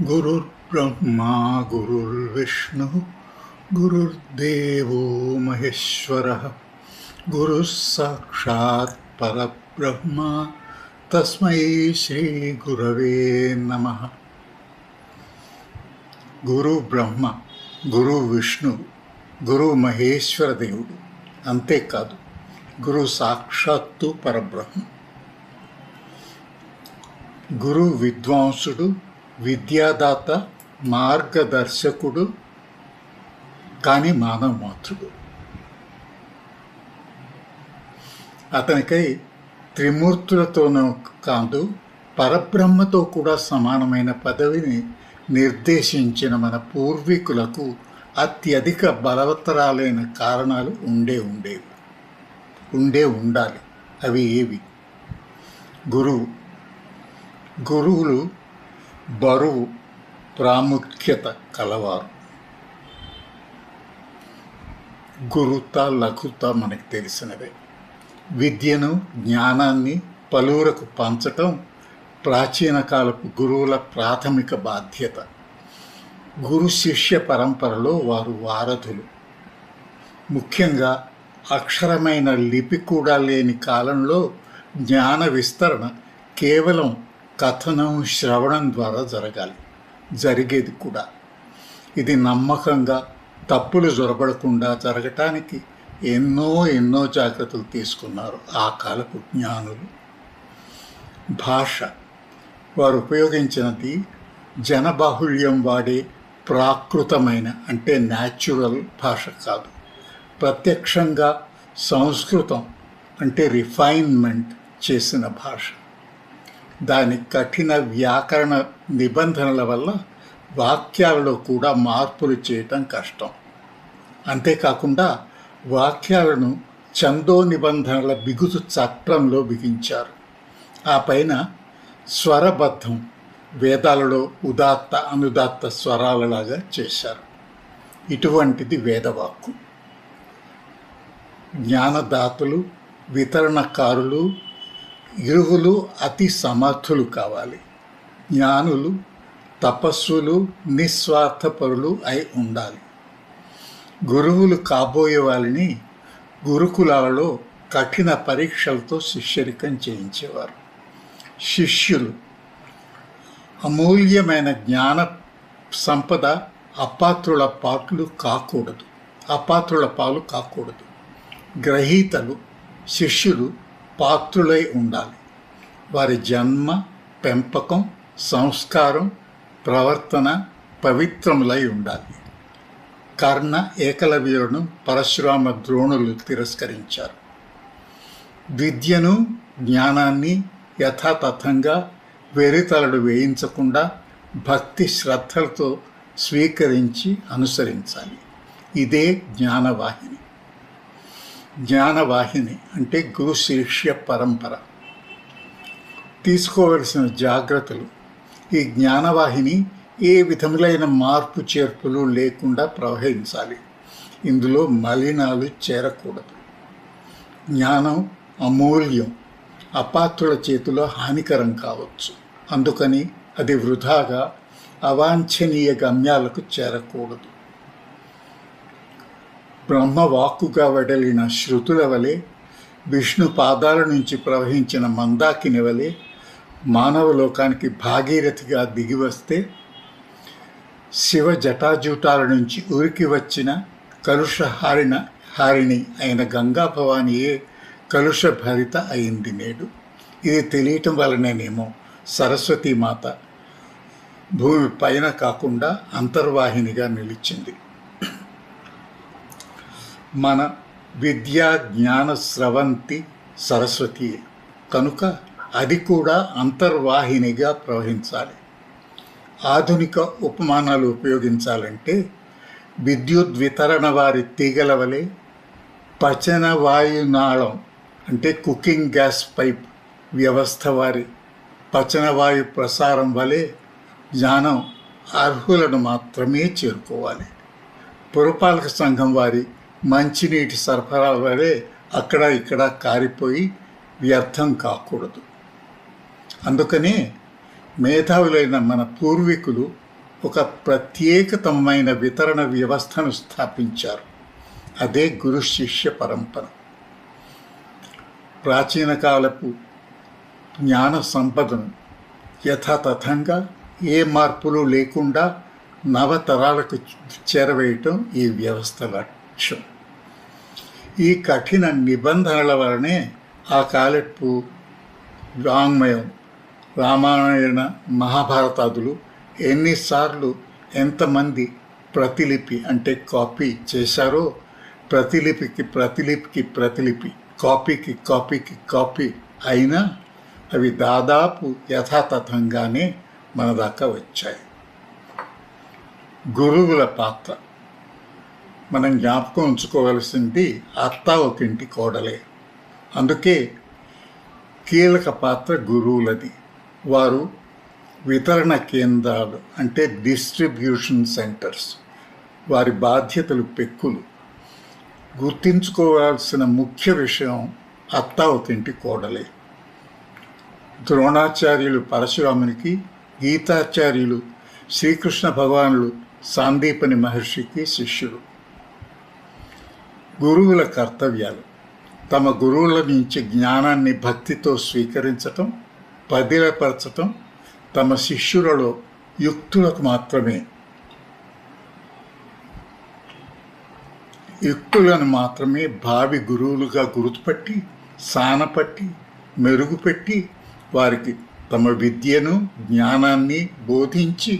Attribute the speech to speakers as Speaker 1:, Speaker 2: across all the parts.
Speaker 1: गुरुर्ब्रह्मा गुरुर्विष्णुः गुरुर्देवो महेश्वरः गुरुः साक्षात् परब्रह्म तस्मै श्रीगुरवे नमः. గురు బ్రహ్మ, గురు విష్ణు, గురు మహేశ్వర దేవుడు. అంతేకాదు, గురు సాక్షాత్తు పరబ్రహ్మ. గురు విద్వాంసుడు, విద్యాదాత, మార్గదర్శకుడు, కానీ మానవ మాతృడు. అతనికై త్రిమూర్తులతోనూ కాదు, పరబ్రహ్మతో కూడా సమానమైన పదవిని నిర్దేశించిన మన పూర్వీకులకు అత్యధిక బలవత్తరాలైన కారణాలు ఉండాలి. అవి ఏవి? గురువులు బరువు, ప్రాముఖ్యత కలవారు. గురుత, లఘుత మనకు తెలిసినవే. విద్యను, జ్ఞానాన్ని పలువురకు పంచటం ప్రాచీన కాలపు గురువుల ప్రాథమిక బాధ్యత. గురు శిష్య పరంపరలో వారు వారధులు. ముఖ్యంగా అక్షరమైన లిపి కూడా లేని కాలంలో జ్ఞాన విస్తరణ కేవలం కథనం, శ్రవణం ద్వారా జరిగేది కూడా. ఇది నమ్మకంగా, తప్పులు జొరబడకుండా జరగటానికి ఎన్నో జాగ్రత్తలు తీసుకున్నారు ఆ కాలపు జ్ఞానులు. భాష, వారు ఉపయోగించినది జనబాహుళ్యం వాడే ప్రాకృతమైన, అంటే న్యాచురల్ భాష కాదు. ప్రత్యక్షంగా సంస్కృతం, అంటే రిఫైన్మెంట్ చేసిన భాష. దాని కఠిన వ్యాకరణ నిబంధనల వల్ల వాక్యాలలో కూడా మార్పులు చేయటం కష్టం. అంతేకాకుండా వాక్యాలను ఛందో నిబంధనల బిగుతు చట్రంలో బిగించారు. ఆ పైన స్వరబద్ధం, వేదాలలో ఉదాత్త అనుదాత్త స్వరాలలాగా చేశారు. ఇటువంటిది వేదవాక్కు. జ్ఞానదాతలు, వితరణకారులు, ఇరువులు అతి సమర్థులు కావాలి. జ్ఞానులు, తపస్సులు, నిస్వార్థపరులు అయి ఉండాలి. గురువులు కాబోయే వాళ్ళని గురుకులాలలో కఠిన పరీక్షలతో శిష్యరికం చేయించేవారు. శిష్యులు అమూల్యమైన జ్ఞాన సంపద అపాత్రుల పాలు కాకూడదు. గ్రహీతలు, శిష్యులు పాత్రులై ఉండాలి. వారి జన్మ, పెంపకం, సంస్కారం, ప్రవర్తన పవిత్రములై ఉండాలి. కర్ణ, ఏకలవ్యులను పరశురామ, ద్రోణులు తిరస్కరించారు. విద్యను, జ్ఞానాన్ని యథాతథంగా వెరితలడు వేయించకుండా భక్తి శ్రద్ధలతో స్వీకరించి అనుసరించాలి. ఇదే జ్ఞానవాహిని. జ్ఞానవాహిని అంటే గురు శిష్య పరంపర. తీసుకోవలసిన జాగ్రత్తలు: ఈ జ్ఞానవాహిని ఏ విధములైన మార్పు చేర్పులు లేకుండా ప్రవహించాలి. ఇందులో మలినాలు చేరకూడదు. జ్ఞానం అమూల్యం, అపాత్రుల చేతిలో హానికరం కావచ్చు. అందుకని అది వృధాగా అవాంఛనీయ గమ్యాలకు చేరకూడదు. బ్రహ్మవాక్కుగా వెడలిన శృతుల వలె, విష్ణు పాదాల నుంచి ప్రవహించిన మందాకిని వలె మానవలోకానికి భాగీరథిగా దిగివస్తే, శివ జటాజూటాల నుంచి ఉరికి వచ్చిన హారిణి అయిన గంగా భవానియే కలుషభరిత అయింది నేడు. ఇది తెలియటం వలనేనేమో సరస్వతీమాత భూమి పైన కాకుండా అంతర్వాహినిగా నిలిచింది. మన విద్యా జ్ఞాన స్రవంతి సరస్వతియే కనుక అది కూడా అంతర్వాహినిగా ప్రవహించాలి. ఆధునిక ఉపమానాలు ఉపయోగించాలంటే, విద్యుత్ వితరణ వారి తీగల వలె, పచన వాయునాళం అంటే కుకింగ్ గ్యాస్ పైప్ వ్యవస్థ వారి పచనవాయు ప్రసారం వలె జ్ఞానం అర్హులను మాత్రమే చేరుకోవాలి. పురపాలక సంఘం వారి మంచినీటి సరఫరా వలె అక్కడ ఇక్కడ కారిపోయి వ్యర్థం కాకూడదు. అందుకనే మేధావులైన మన పూర్వీకులు ఒక ప్రత్యేకతమైన వితరణ వ్యవస్థను స్థాపించారు. అదే గురు శిష్య పరంపర. ప్రాచీన కాలపు జ్ఞాన సంపదను యథాతథంగా ఏ మార్పులు లేకుండా నవతరాలకు చేరవేయటం ఈ వ్యవస్థ లక్ష్యం. ఈ కఠిన నిబంధనల వలనే ఆ కాలపు వాంగ్మయం, రామాయణ మహాభారతాదులు ఎన్నిసార్లు ఎంతమంది ప్రతిలిపి అంటే కాపీ చేశారో, ప్రతిలిపికి ప్రతిలిపికి ప్రతిలిపి, కాపీకి కాపీకి కాపీ అయినా అవి దాదాపు యథాతథంగానే మన దాకా వచ్చాయి. గురువుల పాత్ర మనం జ్ఞాపకం ఉంచుకోవలసింది అత్త ఒక ఇంటి కోడలే. అందుకే కీలక పాత్ర గురువులది. వారు వితరణ కేంద్రాలు అంటే డిస్ట్రిబ్యూషన్ సెంటర్స్. వారి బాధ్యతలు పెక్కులు. గుర్తించుకోవాల్సిన ముఖ్య విషయం అత్త ఒక ఇంటి కోడలే. ద్రోణాచార్యులు పరశురామునికి, గీతాచార్యులు శ్రీకృష్ణ భగవానులు సాందీపని మహర్షికి శిష్యులు. గురువుల కర్తవ్యాలు: తమ గురువుల నుంచి జ్ఞానాన్ని భక్తితో స్వీకరించటం, పదిలపరచటం, తమ శిష్యులలో యుక్తులకు మాత్రమే భావి గురువులుగా గుర్తుపట్టి, సానపట్టి, మెరుగుపెట్టి వారికి తమ విద్యను, జ్ఞానాన్ని బోధించి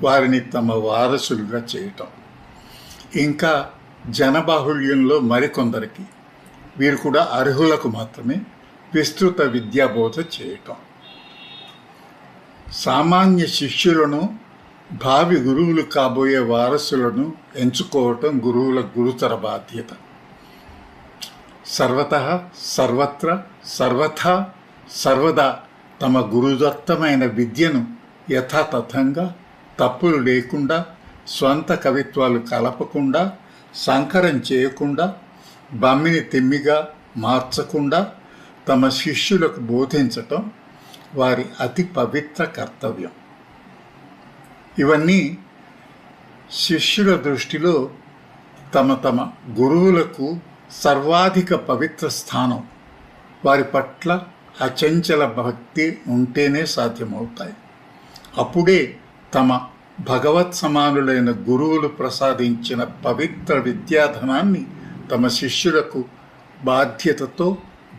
Speaker 1: వారిని తమ వారసులుగా చేయటం. ఇంకా జనబాహుళ్యంలో మరికొందరికి, వీరు కూడా అర్హులకు మాత్రమే విస్తృత విద్యాబోధ చేయటం. సామాన్య శిష్యులను, భావి గురువులు కాబోయే వారసులను ఎంచుకోవటం గురువుల గురుతర బాధ్యత. సర్వతః, సర్వత్ర, సర్వథా, సర్వదా తమ గురుదత్తమైన విద్యను యథాతథంగా, తప్పులు లేకుండా, స్వంత కవిత్వాలు కలపకుండా, సంకరం చేయకుండా, బమ్మిని తిమ్మిగా మార్చకుండా తమ శిష్యులకు బోధించటం వారి అతి పవిత్ర కర్తవ్యం. ఇవన్నీ శిష్యుల దృష్టిలో తమ గురువులకు సర్వాధిక పవిత్ర స్థానం. వారి పట్ల అచంచల భక్తి ఉంటేనే సాధ్యమవుతాయి. అప్పుడే తమ భగవత్ సమానులైన గురువులు ప్రసాదించిన పవిత్ర విద్యాధనాన్ని తమ శిష్యులకు బాధ్యతతో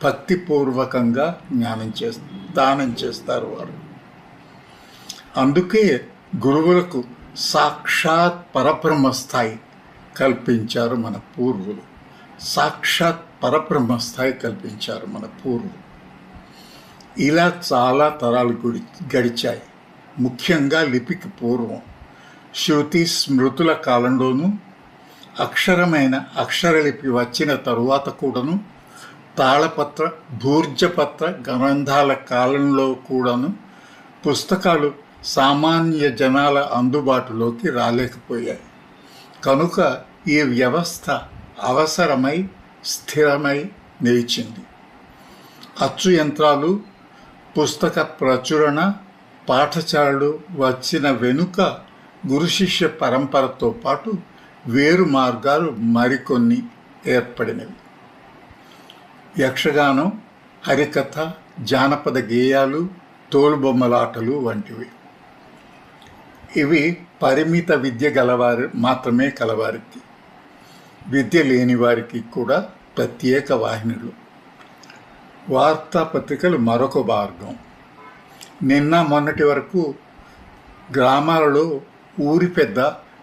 Speaker 1: భక్తిపూర్వకంగా దానం చేస్తారు వారు. అందుకే గురువులకు సాక్షాత్ పరబ్రహ్మస్థాయి కల్పించారు మన పూర్వులు. సాక్షాత్ పరబ్రహ్మస్థాయి కల్పించారు మన పూర్వులు. ఇలా చాలా తరాలు గడిచాయి. ముఖ్యంగా లిపికి పూర్వం శృతి స్మృతుల కాలంలోనూ, అక్షరమైన అక్షరలిపి వచ్చిన తరువాత కూడాను, తాళపత్ర, భూర్జపత్ర గ్రంథాల కాలంలో కూడాను పుస్తకాలు సామాన్య జనాల అందుబాటులోకి రాలేకపోయాయి. కనుక ఈ వ్యవస్థ అవసరమై స్థిరమై నిలిచింది. అచ్చు యంత్రాలు, పుస్తక ప్రచురణ, పాఠశాలలు వచ్చిన వెనుక గురు శిష్య పరంపరతో పాటు వేరు మార్గాలు మరికొన్ని ఏర్పడినవి. యక్షగానం, హరికథ, జానపద గేయాలు, తోలుబొమ్మలాటలు వంటివి. ఇవి పరిమిత విద్య గలవారు మాత్రమే కలవారికి, విద్య లేని వారికి కూడా ప్రత్యేక వాహినులు. వార్తాపత్రికలు మరొక మార్గం. నిన్న మొన్నటి వరకు గ్రామాలలో ఊరి పెద్ద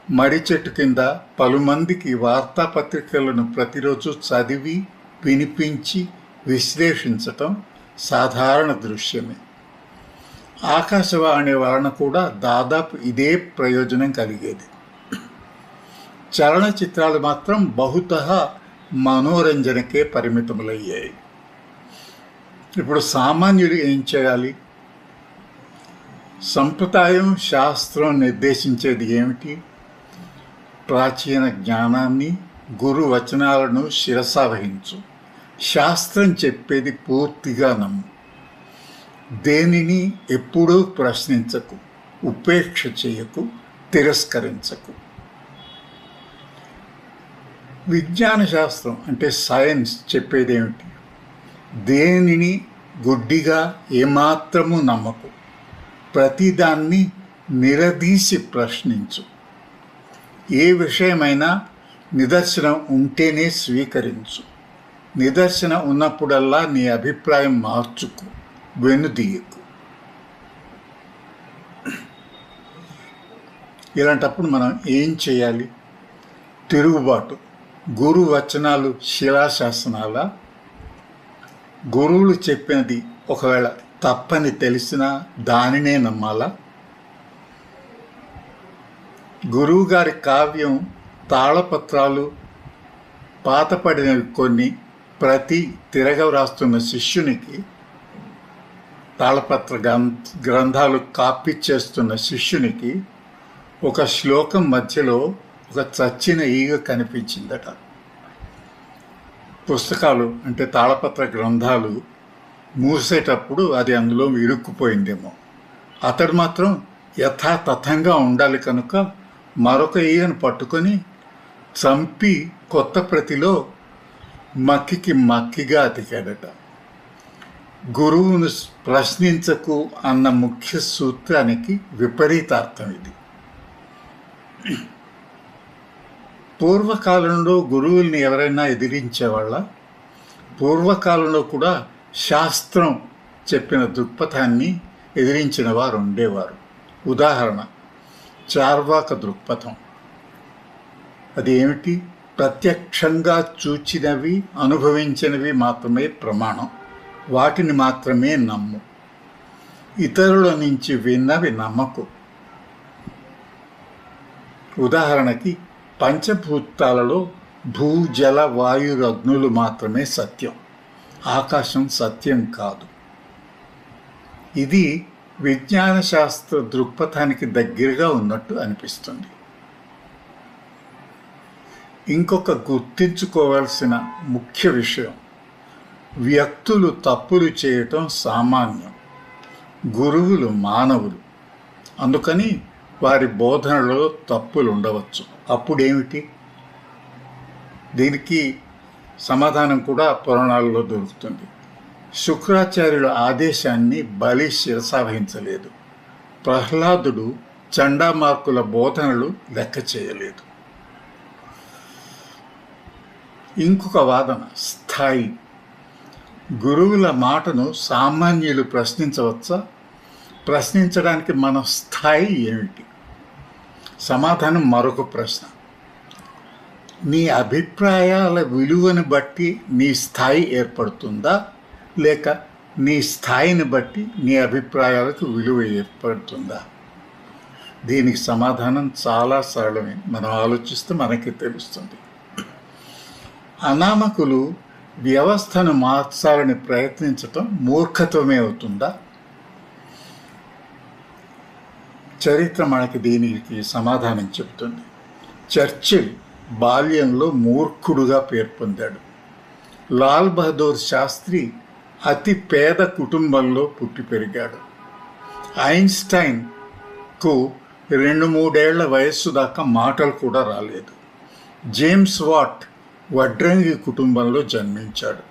Speaker 1: మడి చెట్టు కింద పలుమందికి వార్తాపత్రికలను ప్రతిరోజు చదివి, వినిపించి, విశ్లేషించటం సాధారణ దృశ్యమే. ఆకాశవాణి వలన కూడా దాదాపు ఇదే ప్రయోజనం కలిగేది. చలనచిత్రాలు మాత్రం బహుతః మనోరంజనకే పరిమితములయ్యాయి. ఇప్పుడు సామాన్యుడు ఏం చేయాలి? సంప్రదాయం, శాస్త్రం నిర్దేశించేది ఏమిటి? ప్రాచీన జ్ఞానాన్ని, గురు వచనాలను శిరసావహించు. శాస్త్రం చెప్పేది పూర్తిగా నమ్ము. దేనిని ఎప్పుడూ ప్రశ్నించకు, ఉపేక్ష చేయకు, తిరస్కరించకు. విజ్ఞాన శాస్త్రం అంటే సైన్స్ చెప్పేదేమిటి? దేనిని గుడ్డిగా ఏమాత్రము నమ్మకు. ప్రతిదాన్ని నిలదీసి ప్రశ్నించు. ఏ విషయమైనా నిదర్శనం ఉంటేనే స్వీకరించు. నిదర్శనం ఉన్నప్పుడల్లా నీ అభిప్రాయం మార్చుకు, వెనుదీయకు. ఇలాంటప్పుడు మనం ఏం చేయాలి? తిరుగుబాటు. గురు వచనాలు శిలాశాసనాల? గురువులు చెప్పినది ఒకవేళ తప్పని తెలిసినా దానినే నమ్మాలా? గురువుగారి కావ్యం తాళపత్రాలు పాతపడినవి కొన్ని ప్రతి తిరగరాస్తున్న శిష్యునికి, తాళపత్ర గ్రంథాలు కాపీ చేస్తున్న శిష్యునికి ఒక శ్లోకం మధ్యలో ఒక చచ్చిన ఈగ కనిపించిందట. పుస్తకాలు అంటే తాళపత్ర గ్రంథాలు మూసేటప్పుడు అది అందులో ఇరుక్కుపోయిందేమో. అతడు మాత్రం యథాతథంగా ఉండాలి కనుక మరొక ఈగను పట్టుకొని చంపి కొత్త ప్రతిలో మక్కికి మక్కిగా అతికాడట. గురువును ప్రశ్నించకు అన్న ముఖ్య సూత్రానికి విపరీతార్థం ఇది. పూర్వకాలంలో గురువుల్ని ఎవరైనా ఎదిరించేవాళ్ళ? పూర్వకాలంలో కూడా శాస్త్రం చెప్పిన దృక్పథాన్ని ఎదిరించిన వారు ఉండేవారు. ఉదాహరణ, చార్వాక దృక్పథం. అది ఏమిటి? ప్రత్యక్షంగా చూచినవి, అనుభవించినవి మాత్రమే ప్రమాణం, వాటిని మాత్రమే నమ్ము, ఇతరుల నుంచి విన్నవి నమ్మకు. ఉదాహరణకి, పంచభూతాలలో భూ, జల, వాయు, అగ్నులు మాత్రమే సత్యం, ఆకాశం సత్యం కాదు. ఇది విజ్ఞాన శాస్త్ర దృక్పథానికి దగ్గరగా ఉన్నట్టు అనిపిస్తుంది. ఇంకొక గుర్తించుకోవాల్సిన ముఖ్య విషయం, వ్యక్తులు తప్పులు చేయటం సామాన్యం, గురువులు మానవులు. అందుకని వారి బోధనలో తప్పులు ఉండవచ్చు. అప్పుడేమిటి? దీనికి సమాధానం కూడా పురాణాల్లో దొరుకుతుంది. శుక్రాచార్యుల ఆదేశాన్ని బలి శిరసావహించలేదు. ప్రహ్లాదుడు చండామార్కుల బోధనలు లెక్క చేయలేదు. ఇంకొక వాదన, స్థాయి. గురువుల మాటను సామాన్యులు ప్రశ్నించవచ్చా? ప్రశ్నించడానికి మన స్థాయి ఏమిటి? సమాధానం మరొక ప్రశ్న. నీ అభిప్రాయాల విలువను బట్టి నీ స్థాయి ఏర్పడుతుందా, లేక నీ స్థాయిని బట్టి నీ అభిప్రాయాలకు విలువ ఏర్పడుతుందా? దీనికి సమాధానం చాలా సరళమే. మనం ఆలోచిస్తే మనకి తెలుస్తుంది. అనామకులు వ్యవస్థను మార్చాలని ప్రయత్నించటం మూర్ఖత్వమే అవుతుందా? చరిత్ర మనకి దీనికి సమాధానం చెప్తుంది. చర్చిల్ బాల్యంలో మూర్ఖుడుగా పేరు పొందాడు. లాల్ బహదూర్ శాస్త్రి అతి పేద కుటుంబంలో పుట్టి పెరిగాడు. ఐన్స్టైన్కు 2-3 వయస్సు దాకా మాటలు కూడా రాలేదు. జేమ్స్ వాట్ వడ్రంగి కుటుంబంలో జన్మించాడు.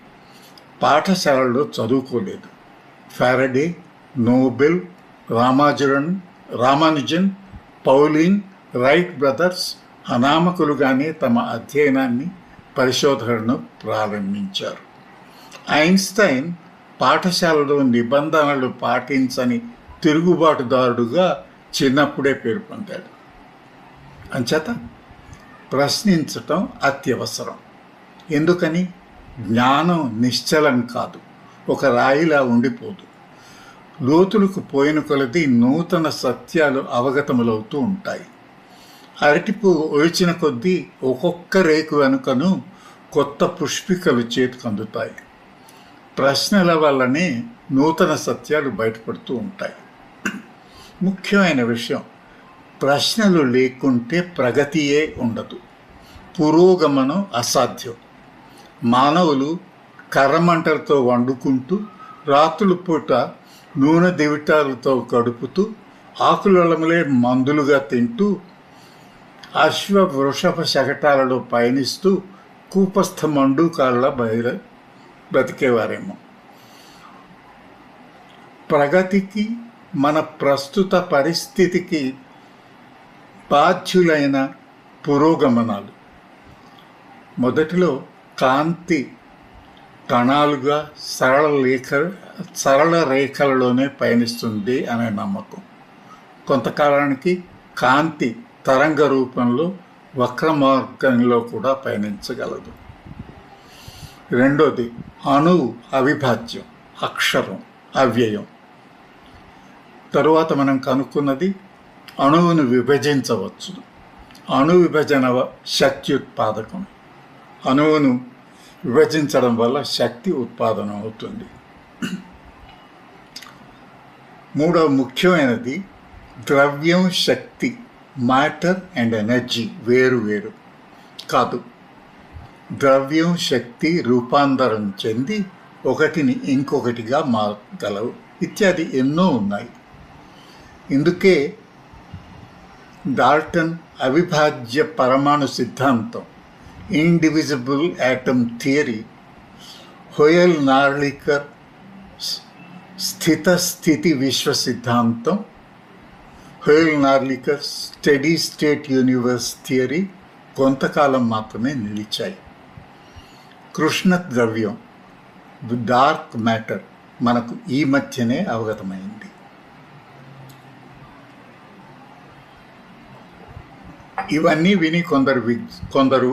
Speaker 1: పాఠశాలలో చదువుకోలేదు. Faraday, Nobel, Ramanujan, Pauling, Wright brothers అనామకులుగానే తమ అధ్యయనాన్ని, పరిశోధనను ప్రారంభించారు. ఐన్స్టైన్ పాఠశాలలో నిబంధనలు పాటించని తిరుగుబాటుదారుడుగా చిన్నప్పుడే పేరు పొందాడు. అంచేత ప్రశ్నించటం అత్యవసరం. ఎందుకని? జ్ఞానం నిశ్చలం కాదు, ఒక రాయిలా ఉండిపోదు. లోతులకు పోయిన కొలది నూతన సత్యాలు అవగతములవుతూ ఉంటాయి. అరటిపు ఒలిచిన కొద్దీ ఒక్కొక్క రేకు వెనుకను కొత్త పుష్పికలు చేతికందుతాయి. ప్రశ్నల వల్లనే నూతన సత్యాలు బయటపడుతూ ఉంటాయి. ముఖ్యమైన విషయం, ప్రశ్నలు లేకుంటే ప్రగతియే ఉండదు, పురోగమనం అసాధ్యం. మానవులు కర్రమంటలతో వండుకుంటూ, రాత్రుల పూట నూనె దివిటాలతో గడుపుతూ, ఆకులొలమలే మందులుగా తింటూ అశ్వ వృషభ శకటాలలో పయనిస్తూ కూపస్థ మండూకాల బ్రతికేవారేమో. ప్రగతికి, మన ప్రస్తుత పరిస్థితికి బాధ్యులైన పురోగమనాలు. మొదటిలో కాంతి కణాలుగా సరళ రేఖలలోనే పయనిస్తుంది అనే నమ్మకం. కొంతకాలానికి కాంతి తరంగ రూపంలో వక్ర మార్గంలో కూడా పయనించగలదు. రెండోది అణువు అవిభాజ్యం, అక్షరం అవ్యయం. తరువాత మనం కనుక్కున్నది అణువును విభజించవచ్చు. అణు విభజన శక్తి ఉత్పాదకం. అణువును విభజించడం వల్ల శక్తి ఉత్పాదన అవుతుంది. మూడవ ముఖ్యమైనది ద్రవ్యం, శక్తి, మ్యాటర్ అండ్ ఎనర్జీ వేరు వేరు కాదు. ద్రవ్యం, శక్తి రూపాంతరం చెంది ఒకటిని ఇంకొకటిగా మారగలవు. ఇత్యాది ఎన్నో ఉన్నాయి. ఇందుకే డాల్టన్ అవిభాజ్య పరమాణు సిద్ధాంతం, ఇండివిజిబుల్ యాటమ్ థియరీ, హోయల్ నార్లికర్ స్థితి విశ్వ సిద్ధాంతం, Hoyle నార్లికర్ steady state universe theory కొంతకాలం మాత్రమే నిలిచాయి. కృష్ణ ద్రవ్యం, డార్క్ మ్యాటర్ మనకు ఈ మధ్యనే అవగతమైంది. ఇవన్నీ విని కొందరు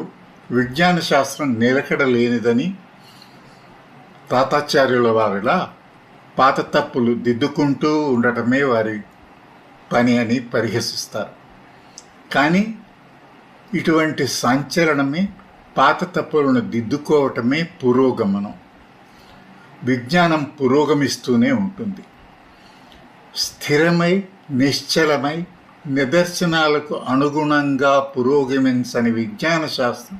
Speaker 1: విజ్ఞాన శాస్త్రం నిలకడలేనిదని, తాతాచార్యుల వారిలా పాత తప్పులు దిద్దుకుంటూ ఉండటమే వారి పని అని పరిహసిస్తారు. కానీ ఇటువంటి సంచలనమే, పాత తప్పులను దిద్దుకోవటమే పురోగమనం. విజ్ఞానం పురోగమిస్తూనే ఉంటుంది. స్థిరమై, నిశ్చలమై, నిదర్శనాలకు అనుగుణంగా పురోగమించని విజ్ఞాన శాస్త్రం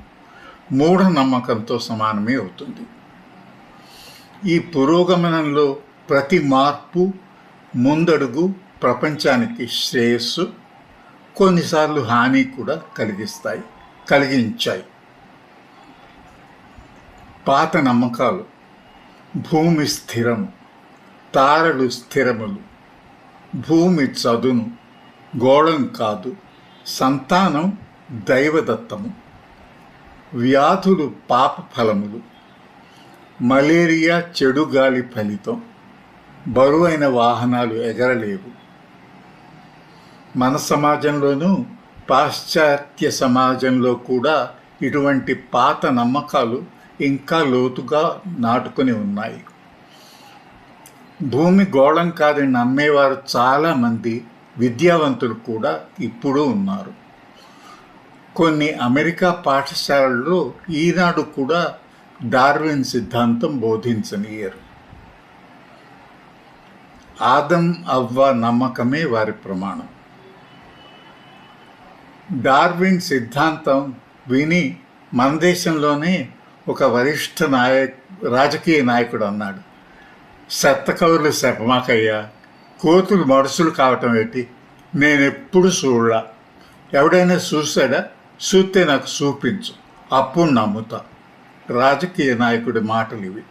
Speaker 1: మూఢనమ్మకంతో సమానమే అవుతుంది. ఈ పురోగమనంలో ప్రతి మార్పు, ముందడుగు ప్రపంచానికి శ్రేయస్సు, కొన్నిసార్లు హాని కూడా కలిగించాయి. పాత నమ్మకాలు భూమి స్థిరము, తారలు స్థిరములు, భూమి చదును, గోళం కాదు, సంతానం దైవదత్తము, వ్యాధులు పాప ఫలములు, మలేరియా చెడు గాలి ఫలితం, బరువైన వాహనాలు ఎగరలేవు. మన సమాజంలోనూ పాశ్చాత్య సమాజంలో కూడా ఇటువంటి పాత నమ్మకాలు ఇంకా లోతుగా నాటుకొని ఉన్నాయి. భూమి గోళం కాదని నమ్మేవారు చాలామంది విద్యావంతులు కూడా ఇప్పుడు ఉన్నారు. కొన్ని అమెరికా పాఠశాలల్లో ఈనాడు కూడా డార్విన్ సిద్ధాంతం బోధించనీయరు. ఆదం అవ్వ నమ్మకమే వారి ప్రమాణం. డార్విన్ సిద్ధాంతం విని మన దేశంలోనే ఒక వరిష్ఠ రాజకీయ నాయకుడు అన్నాడు, సత్తకవులు శపమాకయ్యా, కోతులు మడుసులు కావటం ఏంటి, నేనెప్పుడు చూడలా, ఎవడైనా చూసాడా, చూస్తే నాకు చూపించు, అప్పుడు నమ్ముతా. రాజకీయ నాయకుడి మాటలు ఇవి.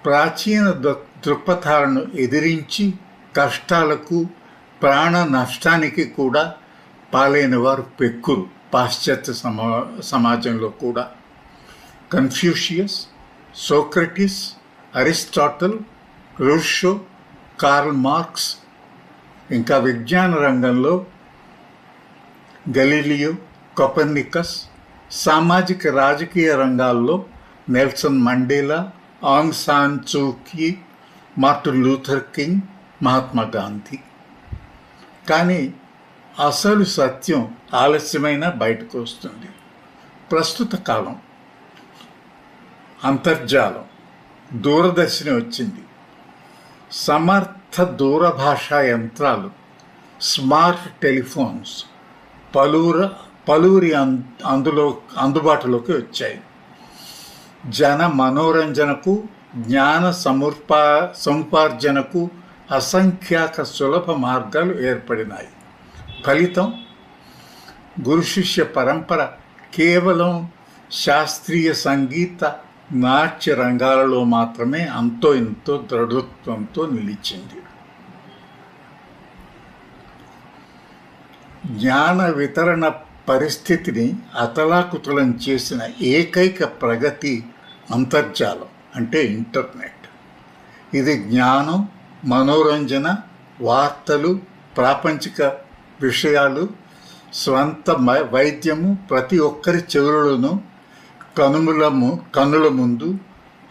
Speaker 1: ప్రాచీన దృక్పథాలను ఎదిరించి కష్టాలకు, ప్రాణ నష్టానికి కూడా పాలైన వారు పెక్కురు పాశ్చాత్య సమాజంలో కూడా. Confucius, Socrates, Aristotle, Rousseau, Karl Marx, ఇంకా విజ్ఞాన రంగంలో గలీలియో, కోపర్నికస్, సామాజిక రాజకీయ రంగాల్లో Nelson Mandela, Aung San Suu Kyi, Martin Luther King, Mahatma Gandhi. కానీ అసలు సత్యం ఆలస్యమైన బయటకు వస్తుంది. ప్రస్తుత కాలం, అంతర్జాలం, దూరదర్శిని వచ్చింది. సమర్థ దూరభాషా యంత్రాలు, స్మార్ట్ టెలిఫోన్స్ పలువురి అందుబాటులోకి వచ్చాయి. జన మనోరంజనకు, జ్ఞాన సముపార్జనకు అసంఖ్యాక సులభ మార్గాలు ఏర్పడినాయి. ఫలితం గురు శిష్య పరంపర కేవలం శాస్త్రీయ సంగీత నాట్య రంగాలలో మాత్రమే అంతో ఇంతో దృఢత్వంతో నిలిచింది. జ్ఞాన వితరణ పరిస్థితిని అతలాకుతలం చేసిన ఏకైక ప్రగతి అంతర్జాలం అంటే ఇంటర్నెట్. ఇది జ్ఞానం, మనోరంజన, వార్తలు, ప్రాపంచిక విషయాలు, స్వంత వైద్యము ప్రతి ఒక్కరి చెవులను కనుల ముందు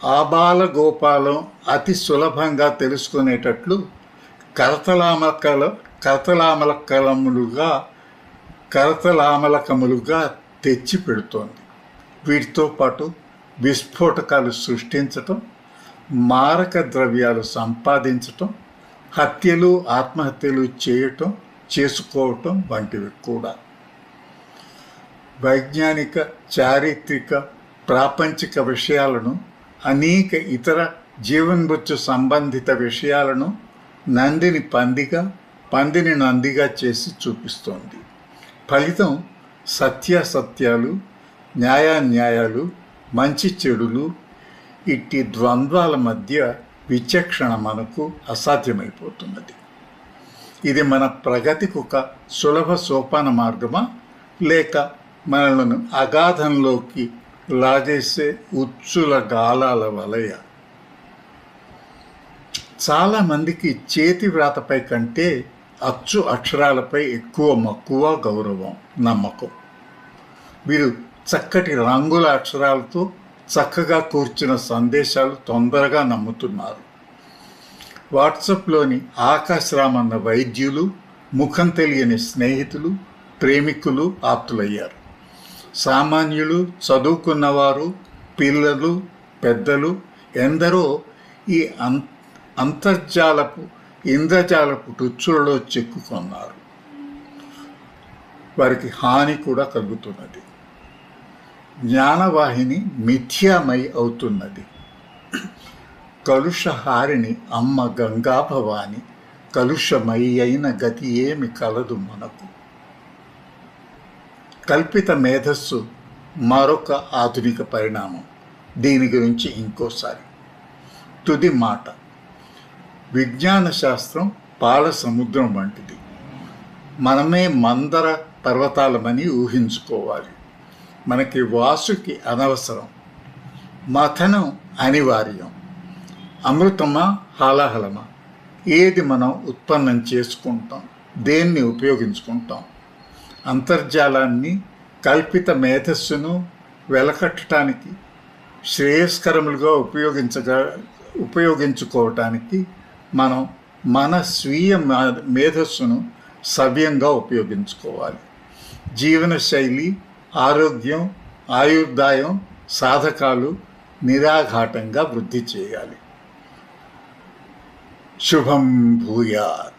Speaker 1: ఆబాలగోపాలం అతి సులభంగా తెలుసుకునేటట్లు కరతలామలకములుగా తెచ్చి పెడుతోంది. వీటితో పాటు విస్ఫోటకాలు సృష్టించటం, మారక ద్రవ్యాలు సంపాదించటం, హత్యలు ఆత్మహత్యలు చేసుకోవటం వంటివి కూడా. వైజ్ఞానిక, చారిత్రక, ప్రాపంచిక విషయాలను, అనేక ఇతర జీవన్మృత్యు సంబంధిత విషయాలను నందిని పందిగా, పందిని నందిగా చేసి చూపిస్తోంది. ఫలితం సత్యాసత్యాలు, న్యాయాన్యాయాలు, మంచి చెడులు, ఇట్టి ద్వంద్వాల మధ్య విచక్షణ మనకు అసాధ్యమైపోతున్నది. ఇది మన ప్రగతికి ఒక సులభ సోపాన మార్గమా, లేక మనలను అగాధంలోకి లాగేసే ఉచ్చుల గాలాల వలయ? చాలామందికి చేతి వ్రాతపై కంటే అచ్చు అక్షరాలపై ఎక్కువ మక్కువ, గౌరవం, నమ్మకం. వీరు చక్కటి రంగుల అక్షరాలతో చక్కగా కూర్చున్న సందేశాలు తొందరగా నమ్ముతున్నారు. వాట్సాప్లోని ఆకాశరామన్న వైద్యులు, ముఖం తెలియని స్నేహితులు, ప్రేమికులు ఆప్తులయ్యారు. సామాన్యులు, చదువుకున్నవారు, పిల్లలు, పెద్దలు ఎందరో ఈ ఇంద్రజాలపు టుచ్చులలో చిక్కుకున్నారు. వారికి హాని కూడా కలుగుతున్నది. జ్ఞానవాహిని మిథ్యామై అవుతున్నది. కలుషహారిణి అమ్మ గంగాభవాని, కలుషమై అయిన గతి ఏమి కలదు మనకు. కల్పిత మేధస్సు మరొక ఆధునిక పరిణామం. దీని గురించి ఇంకోసారి. తుది మాట. విజ్ఞాన శాస్త్రం పాల సముద్రం వంటిది. మనమే మందర పర్వతాలమని ఊహించుకోవాలి. మనకి వాసుకి అనవసరం, మథనం అనివార్యం. అమృతమా, హాలాహలమా, ఏది మనం ఉత్పన్నం చేసుకుంటాం, దేన్ని ఉపయోగించుకుంటాం? అంతర్జాలాన్ని, కల్పిత మేధస్సును వెలకట్టడానికి, శ్రేయస్కరములుగా ఉపయోగించుకోవటానికి మనం మన స్వీయ మేధస్సును సవ్యంగా ఉపయోగించుకోవాలి. జీవనశైలి, ఆరోగ్యం, ఆయుర్దాయం, సాధకాలు నిరాఘాటంగా వృద్ధి చేయాలి. శుభం భూయాత్.